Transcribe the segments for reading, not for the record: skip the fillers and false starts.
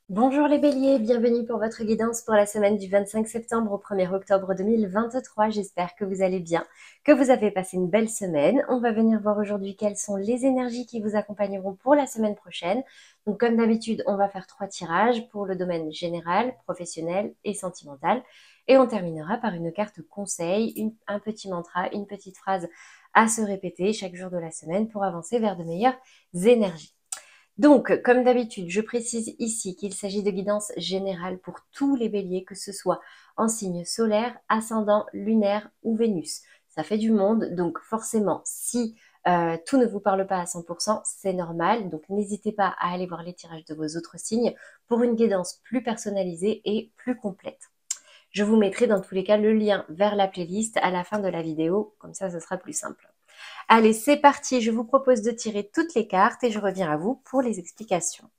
Bonjour les béliers, bienvenue pour votre guidance pour la semaine du 25 septembre au 1er octobre 2023. J'espère que vous allez bien, que vous avez passé une belle semaine. On va venir voir aujourd'hui quelles sont les énergies qui vous accompagneront pour la semaine prochaine. Donc comme d'habitude, on va faire 3 tirages pour le domaine général, professionnel et sentimental. Et on terminera par une carte conseil, un petit mantra, une petite phrase à se répéter chaque jour de la semaine pour avancer vers de meilleures énergies. Donc, comme d'habitude, je précise ici qu'il s'agit de guidance générale pour tous les béliers, que ce soit en signe solaire, ascendant, lunaire ou Vénus. Ça fait du monde, donc forcément, si tout ne vous parle pas à 100%, c'est normal. Donc, n'hésitez pas à aller voir les tirages de vos autres signes pour une guidance plus personnalisée et plus complète. Je vous mettrai dans tous les cas le lien vers la playlist à la fin de la vidéo, comme ça, ce sera plus simple. Allez, c'est parti, je vous propose de tirer toutes les cartes et je reviens à vous pour les explications.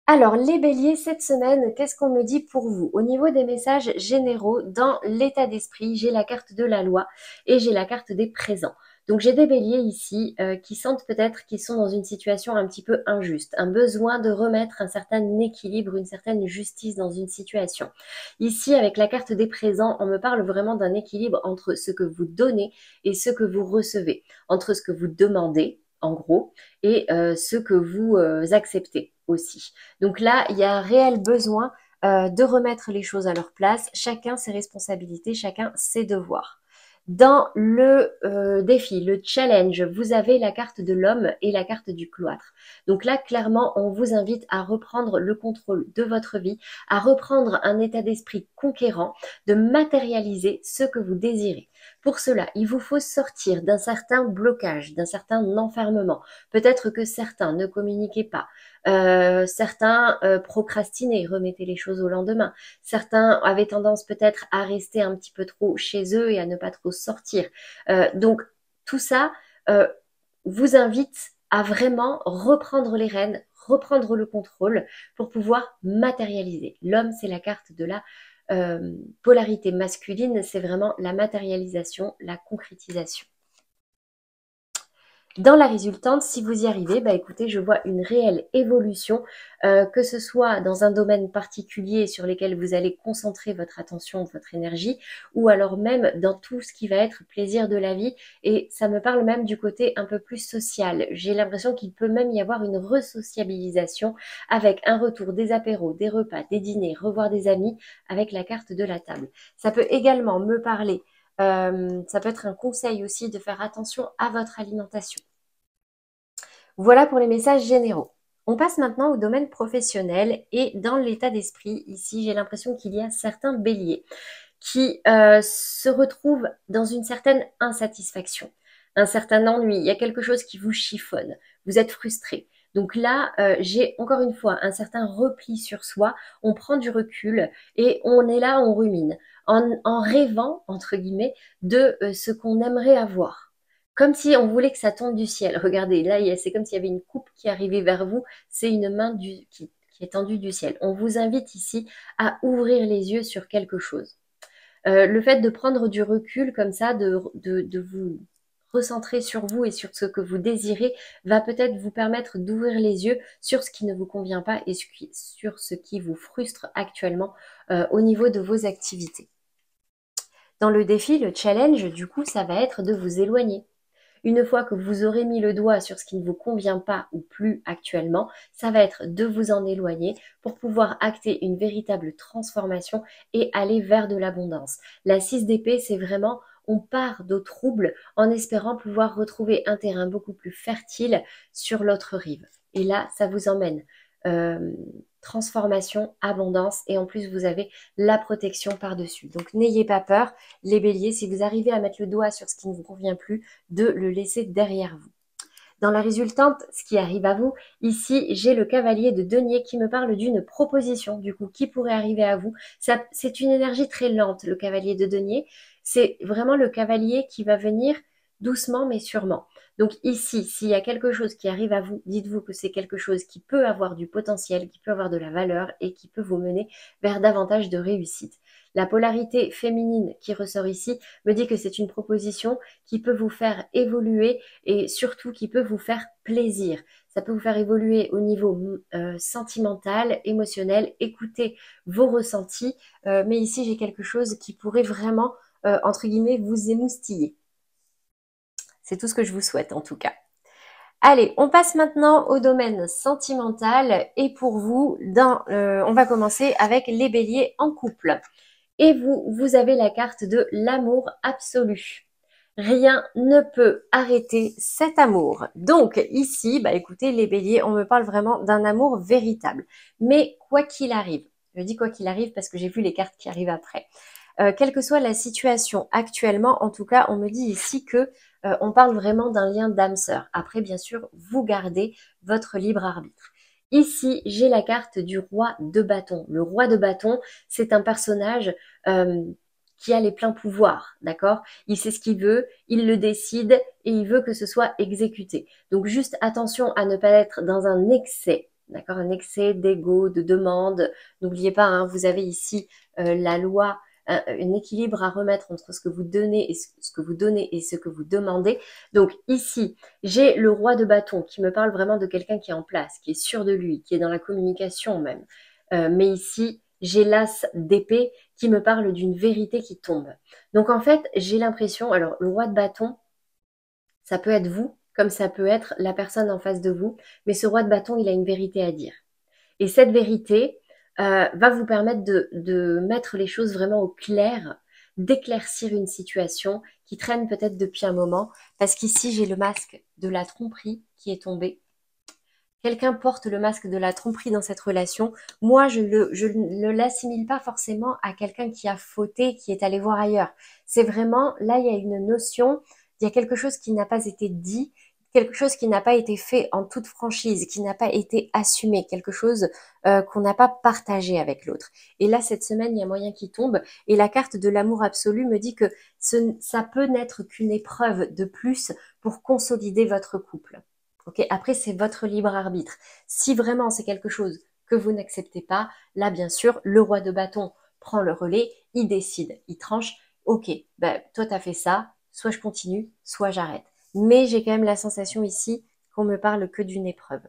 Alors, les béliers, cette semaine, qu'est-ce qu'on me dit pour vous? Au niveau des messages généraux, dans l'état d'esprit, j'ai la carte de la loi et j'ai la carte des présents. Donc, j'ai des béliers ici qui sentent peut-être qu'ils sont dans une situation un petit peu injuste, un besoin de remettre un certain équilibre, une certaine justice dans une situation. Ici, avec la carte des présents, on me parle vraiment d'un équilibre entre ce que vous donnez et ce que vous recevez, entre ce que vous demandez, en gros, et ce que vous acceptez aussi. Donc là, il y a un réel besoin de remettre les choses à leur place, chacun ses responsabilités, chacun ses devoirs. Dans le défi, le challenge, vous avez la carte de l'homme et la carte du cloître. Donc là, clairement, on vous invite à reprendre le contrôle de votre vie, à reprendre un état d'esprit conquérant, de matérialiser ce que vous désirez. Pour cela, il vous faut sortir d'un certain blocage, d'un certain enfermement. Peut-être que certains ne communiquaient pas, certains procrastinaient, remettaient les choses au lendemain. Certains avaient tendance peut-être à rester un petit peu trop chez eux et à ne pas trop sortir. Donc tout ça euh, vous invite à vraiment reprendre les rênes, reprendre le contrôle pour pouvoir matérialiser. L'homme, c'est la carte de la polarité masculine, c'est vraiment la matérialisation, la concrétisation. Dans la résultante, si vous y arrivez, bah écoutez, je vois une réelle évolution, que ce soit dans un domaine particulier sur lequel vous allez concentrer votre attention, votre énergie, ou alors même dans tout ce qui va être plaisir de la vie. Et ça me parle même du côté un peu plus social. J'ai l'impression qu'il peut même y avoir une resociabilisation avec un retour des apéros, des repas, des dîners, revoir des amis avec la carte de la table. Ça peut également me parler, ça peut être un conseil aussi de faire attention à votre alimentation. Voilà pour les messages généraux. On passe maintenant au domaine professionnel et dans l'état d'esprit, ici, j'ai l'impression qu'il y a certains béliers qui se retrouvent dans une certaine insatisfaction, un certain ennui. Il y a quelque chose qui vous chiffonne. Vous êtes frustré. Donc là, j'ai encore une fois un certain repli sur soi. On prend du recul et on est là, on rumine, en rêvant, entre guillemets, de ce qu'on aimerait avoir. Comme si on voulait que ça tombe du ciel. Regardez, là, c'est comme s'il y avait une coupe qui arrivait vers vous. C'est une main qui est tendue du ciel. On vous invite ici à ouvrir les yeux sur quelque chose. Le fait de prendre du recul comme ça, de vous recentrer sur vous et sur ce que vous désirez, va peut-être vous permettre d'ouvrir les yeux sur ce qui ne vous convient pas et sur ce qui vous frustre actuellement au niveau de vos activités. Dans le défi, le challenge, du coup, ça va être de vous éloigner. Une fois que vous aurez mis le doigt sur ce qui ne vous convient pas ou plus actuellement, ça va être de vous en éloigner pour pouvoir acter une véritable transformation et aller vers de l'abondance. La 6 d'épée, c'est vraiment on part d'au trouble en espérant pouvoir retrouver un terrain beaucoup plus fertile sur l'autre rive. Et là, ça vous emmène euh, transformation, abondance et en plus vous avez la protection par-dessus. Donc n'ayez pas peur, les béliers, si vous arrivez à mettre le doigt sur ce qui ne vous convient plus, de le laisser derrière vous. Dans la résultante, ce qui arrive à vous, ici, j'ai le cavalier de denier qui me parle d'une proposition, du coup, qui pourrait arriver à vous. C'est une énergie très lente, le cavalier de denier. C'est vraiment le cavalier qui va venir doucement mais sûrement. Donc ici, s'il y a quelque chose qui arrive à vous, dites-vous que c'est quelque chose qui peut avoir du potentiel, qui peut avoir de la valeur et qui peut vous mener vers davantage de réussite. La polarité féminine qui ressort ici me dit que c'est une proposition qui peut vous faire évoluer et surtout qui peut vous faire plaisir. Ça peut vous faire évoluer au niveau sentimental, émotionnel, écouter vos ressentis. Mais ici, j'ai quelque chose qui pourrait vraiment, entre guillemets, vous émoustiller. C'est tout ce que je vous souhaite en tout cas. Allez, on passe maintenant au domaine sentimental et pour vous, on va commencer avec les béliers en couple. Et vous avez la carte de l'amour absolu. Rien ne peut arrêter cet amour. Donc ici, bah écoutez les béliers, on me parle vraiment d'un amour véritable. Mais quoi qu'il arrive, je dis quoi qu'il arrive parce que j'ai vu les cartes qui arrivent après. Quelle que soit la situation actuellement, en tout cas, on me dit ici que on parle vraiment d'un lien d'âme sœur. Après, bien sûr, vous gardez votre libre arbitre. Ici, j'ai la carte du roi de bâton. Le roi de bâton, c'est un personnage qui a les pleins pouvoirs, d'accord? Il sait ce qu'il veut, il le décide et il veut que ce soit exécuté. Donc juste attention à ne pas être dans un excès, d'accord? Un excès d'ego, de demande. N'oubliez pas, hein, vous avez ici la loi, un équilibre à remettre entre ce que vous donnez et ce que vous donnez et ce que vous demandez. Donc ici, j'ai le roi de bâton qui me parle vraiment de quelqu'un qui est en place, qui est sûr de lui, qui est dans la communication même. Mais ici, j'ai l'as d'épée qui me parle d'une vérité qui tombe. Donc en fait, j'ai l'impression, alors le roi de bâton, ça peut être vous, comme ça peut être la personne en face de vous, mais ce roi de bâton, il a une vérité à dire. Et cette vérité va vous permettre de mettre les choses vraiment au clair, d'éclaircir une situation qui traîne peut-être depuis un moment, parce qu'ici, j'ai le masque de la tromperie qui est tombé. Quelqu'un porte le masque de la tromperie dans cette relation. Moi, je ne l'assimile pas forcément à quelqu'un qui a fauté, qui est allé voir ailleurs. C'est vraiment, là, il y a une notion, il y a quelque chose qui n'a pas été dit, quelque chose qui n'a pas été fait en toute franchise, qui n'a pas été assumé, quelque chose qu'on n'a pas partagé avec l'autre. Et là, cette semaine, il y a moyen qui tombe. Et la carte de l'amour absolu me dit que ça peut n'être qu'une épreuve de plus pour consolider votre couple. Okay, après, c'est votre libre arbitre. Si vraiment c'est quelque chose que vous n'acceptez pas, là, bien sûr, le roi de bâton prend le relais, il décide, il tranche. Ok, ben, toi, tu as fait ça, soit je continue, soit j'arrête. Mais j'ai quand même la sensation ici qu'on me parle que d'une épreuve.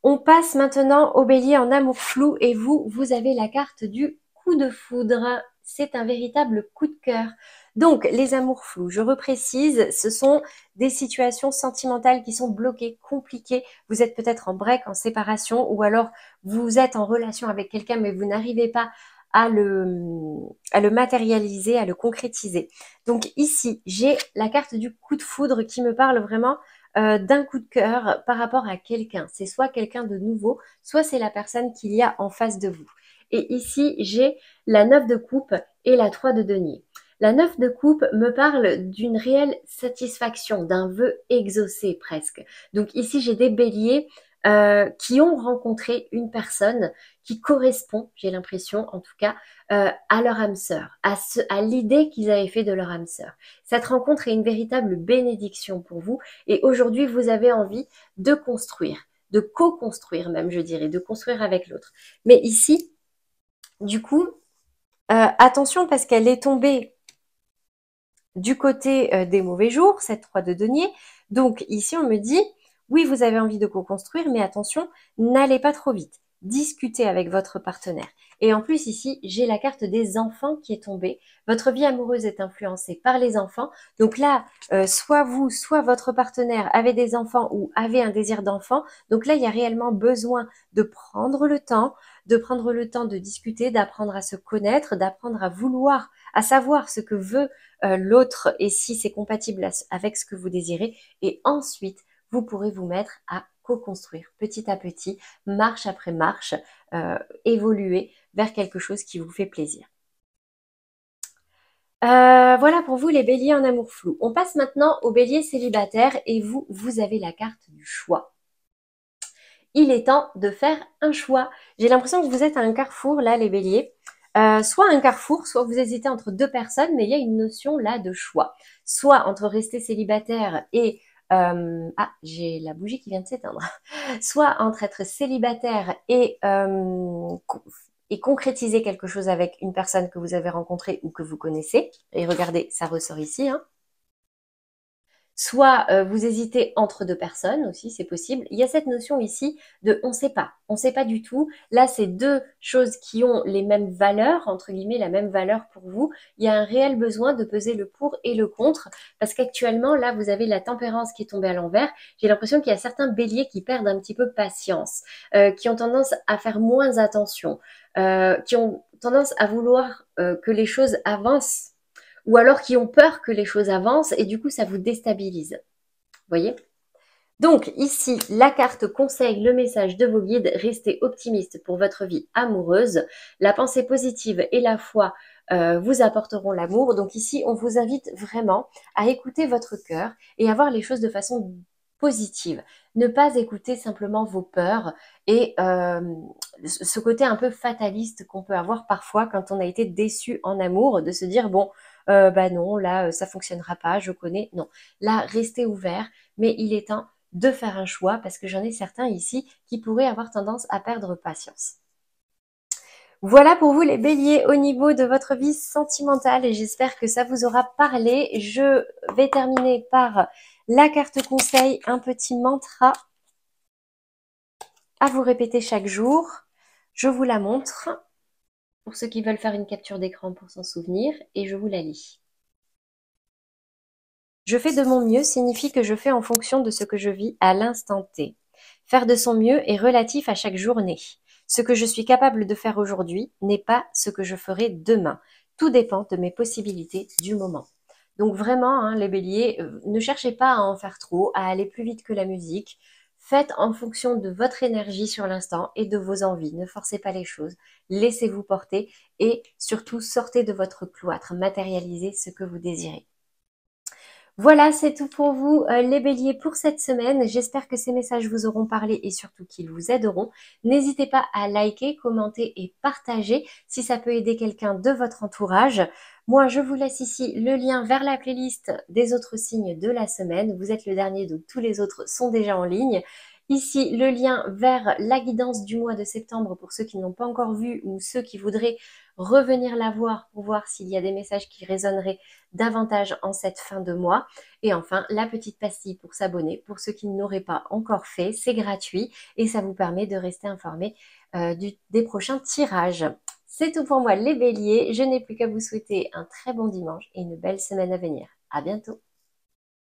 On passe maintenant au bélier en amour flou et vous avez la carte du coup de foudre. C'est un véritable coup de cœur. Donc, les amours flous, je reprécise, ce sont des situations sentimentales qui sont bloquées, compliquées. Vous êtes peut-être en break, en séparation, ou alors vous êtes en relation avec quelqu'un, mais vous n'arrivez pas à le matérialiser, à le concrétiser. Donc ici, j'ai la carte du coup de foudre qui me parle vraiment d'un coup de cœur par rapport à quelqu'un. C'est soit quelqu'un de nouveau, soit c'est la personne qu'il y a en face de vous. Et ici, j'ai la 9 de coupe et la 3 de denier. La 9 de coupe me parle d'une réelle satisfaction, d'un vœu exaucé presque. Donc ici, j'ai des béliers qui ont rencontré une personne qui correspond, j'ai l'impression en tout cas, à leur âme sœur, à l'idée qu'ils avaient fait de leur âme sœur. Cette rencontre est une véritable bénédiction pour vous et aujourd'hui, vous avez envie de construire, de co-construire même, je dirais, de construire avec l'autre. Mais ici, du coup, attention parce qu'elle est tombée du côté des mauvais jours, cette 3 de denier. Donc ici, on me dit, oui, vous avez envie de co-construire, mais attention, n'allez pas trop vite. Discutez avec votre partenaire. Et en plus, ici, j'ai la carte des enfants qui est tombée. Votre vie amoureuse est influencée par les enfants. Donc là, soit vous, soit votre partenaire avez des enfants ou avez un désir d'enfant. Donc là, il y a réellement besoin de prendre le temps, de discuter, d'apprendre à se connaître, d'apprendre à vouloir, à savoir ce que veut l'autre et si c'est compatible avec ce que vous désirez. Et ensuite, vous pourrez vous mettre à co-construire petit à petit, marche après marche, évoluer vers quelque chose qui vous fait plaisir. Voilà pour vous les béliers en amour flou. On passe maintenant aux béliers célibataires et vous avez la carte du choix. Il est temps de faire un choix. J'ai l'impression que vous êtes à un carrefour là les béliers. Soit un carrefour, soit vous hésitez entre deux personnes, mais il y a une notion là de choix. Soit entre rester célibataire et ah, j'ai la bougie qui vient de s'éteindre. Soit entre être célibataire et et concrétiser quelque chose avec une personne que vous avez rencontrée ou que vous connaissez. Et regardez, ça ressort ici, hein. Soit vous hésitez entre deux personnes aussi, c'est possible. Il y a cette notion ici de on sait pas du tout. Là, c'est deux choses qui ont les mêmes valeurs, entre guillemets, la même valeur pour vous. Il y a un réel besoin de peser le pour et le contre, parce qu'actuellement, là, vous avez la tempérance qui est tombée à l'envers. J'ai l'impression qu'il y a certains béliers qui perdent un petit peu patience, qui ont tendance à faire moins attention, qui ont tendance à vouloir que les choses avancent ou alors qui ont peur que les choses avancent et du coup ça vous déstabilise. Vous voyez? Donc ici, la carte conseille le message de vos guides, restez optimiste pour votre vie amoureuse. La pensée positive et la foi vous apporteront l'amour. Donc ici, on vous invite vraiment à écouter votre cœur et à voir les choses de façon positive. Ne pas écouter simplement vos peurs et ce côté un peu fataliste qu'on peut avoir parfois quand on a été déçu en amour, de se dire bon, bah non, là, ça fonctionnera pas, je connais. Non, là, restez ouvert, mais il est temps de faire un choix parce que j'en ai certains ici qui pourraient avoir tendance à perdre patience. Voilà pour vous les béliers au niveau de votre vie sentimentale et j'espère que ça vous aura parlé. Je vais terminer par la carte conseil, un petit mantra à vous répéter chaque jour. Je vous la montre pour ceux qui veulent faire une capture d'écran pour s'en souvenir et je vous la lis. Je fais de mon mieux signifie que je fais en fonction de ce que je vis à l'instant T. Faire de son mieux est relatif à chaque journée. Ce que je suis capable de faire aujourd'hui n'est pas ce que je ferai demain. Tout dépend de mes possibilités du moment. Donc vraiment, hein, les béliers, ne cherchez pas à en faire trop, à aller plus vite que la musique. Faites en fonction de votre énergie sur l'instant et de vos envies. Ne forcez pas les choses. Laissez-vous porter et surtout sortez de votre cloître. Matérialisez ce que vous désirez. Voilà, c'est tout pour vous les béliers pour cette semaine. J'espère que ces messages vous auront parlé et surtout qu'ils vous aideront. N'hésitez pas à liker, commenter et partager si ça peut aider quelqu'un de votre entourage. Moi, je vous laisse ici le lien vers la playlist des autres signes de la semaine. Vous êtes le dernier, donc tous les autres sont déjà en ligne. Ici, le lien vers la guidance du mois de septembre pour ceux qui n'ont pas encore vu ou ceux qui voudraient revenir la voir pour voir s'il y a des messages qui résonneraient davantage en cette fin de mois. Et enfin, la petite pastille pour s'abonner. Pour ceux qui ne l'auraient pas encore fait, c'est gratuit et ça vous permet de rester informé des prochains tirages. C'est tout pour moi les béliers. Je n'ai plus qu'à vous souhaiter un très bon dimanche et une belle semaine à venir. À bientôt.